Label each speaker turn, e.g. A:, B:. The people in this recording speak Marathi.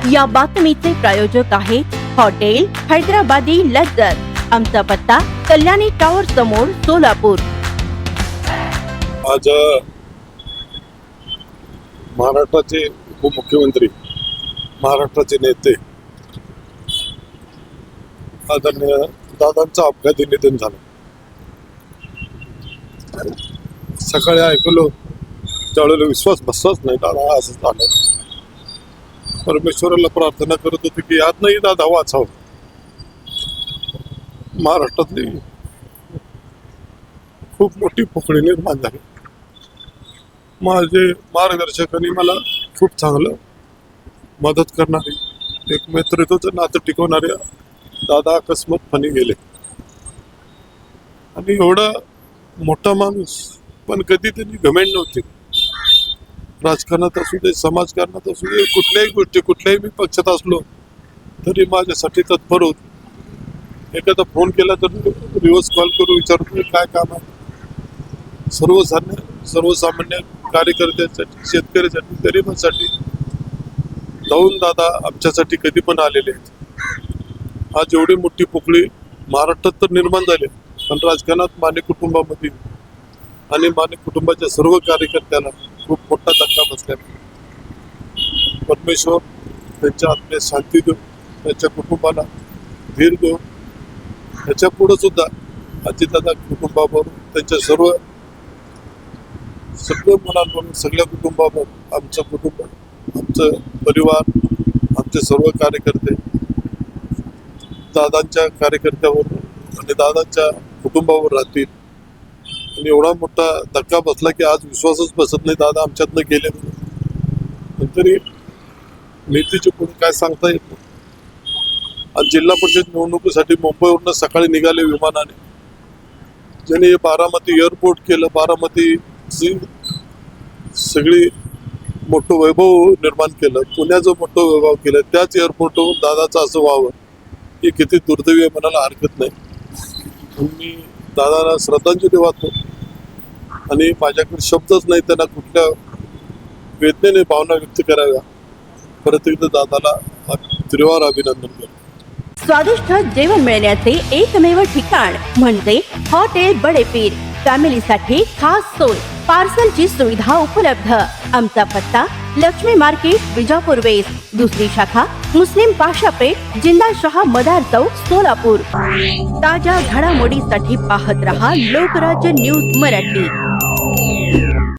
A: या बातमीचे प्रायोजक आहे हॉटेल हैदराबादी लज्जत। आमचा पत्ता कल्याणी टॉवर समोर सोलापूर।
B: आज महाराष्ट्राचे उपमुख्यमंत्री, महाराष्ट्राचे नेते आदरणीय दादांचं अपघाती निधन झालं। सकाळी ऐकलो त्यावेळेला विश्वास बसलाच नाही, दादा असं झालं। परमेश्वराला प्रार्थना करत होते की यात नाही दादा वाचावं। महाराष्ट्रातली खूप मोठी पोकळी निर्माण झाली। माझे मार्गदर्शकांनी मला खूप चांगलं मदत करणारी, एक मैत्रीचं नातं टिकवणारे दादा अकस्मातपणे गेले। आणि एवढा मोठा माणूस, पण कधी त्यांनी घमेंड नव्हती। राजकारणात असू दे, समाजकारणात असू दे, कुठल्याही गोष्टी, कुठल्याही मी पक्षात असलो तरी माझ्यासाठी तत्पर होत। एखादा फोन केला तर रिव्हर्स कॉल करून विचारतो काय काम आहे। सर्वसामान्य कार्यकर्त्यांसाठी, शेतकऱ्यासाठी, गरिबांसाठी जाऊन दादा आमच्यासाठी कधी पण आलेले आहेत। आज एवढी मोठी पोकळी महाराष्ट्रात तर निर्माण झाली, पण राजकारणात माने कुटुंबामध्ये आणि माने कुटुंबाच्या सर्व कार्यकर्त्याला खूप मोठा धक्का बसला। परमेश्वर त्यांच्या आत्म्यास शांती देऊ, त्यांच्या कुटुंबाला धीर देऊ। त्याच्या पुढे सुद्धा अजितदादा कुटुंबाबरोबर, त्यांच्या सगळ्या मुलांबरोबर, सगळ्या कुटुंबाबरोबर, आमचं कुटुंब, आमचं परिवार, आमचे सर्व कार्यकर्ते दादांच्या कार्यकर्त्याबरोबर आणि दादांच्या कुटुंबावर राहतील। आणि एवढा मोठा धक्का बसला की आज विश्वासच बसत नाही दादा आमच्यातनं गेले। तरी नीतीचे पुढे काय सांगता येत नाही। आज जिल्हा परिषद निवडणुकीसाठी मुंबईवरून सकाळी निघाले विमानाने, ज्याने बारामती एअरपोर्ट केलं। बारामतीची सगळी मोठं वैभव निर्माण केलं, पुण्याचं मोठं वैभव केलं। त्याच एअरपोर्टवर दादाचं असं व्हावं हे किती दुर्दैवी आहे म्हणायला हरकत नाही। मी दादाला श्रद्धांजली वाहतो आणि माझ्याकडे शब्दच नाही त्यांना कुठल्या वेदनेने भावना व्यक्त कराव्या। परत एकदा दादाला त्रिवार अभिनंदन करतो।
A: स्वादिष्ट जेवण मिळण्याचे एकमेव ठिकाण म्हणजे हॉटेल बडेपीर। फॅमिलीसाठी खास सोय, पार्सलची सुविधा उपलब्ध। आमचा पत्ता लक्ष्मी मार्केट, विजापूर वेस्ट। दुसरी शाखा मुस्लिम पाशापेठ, जिंदाशहा मदार चौक, सोलापूर। ताज्या घडामोडीसाठी पाहत रहा लोकराज्य न्यूज मराठी।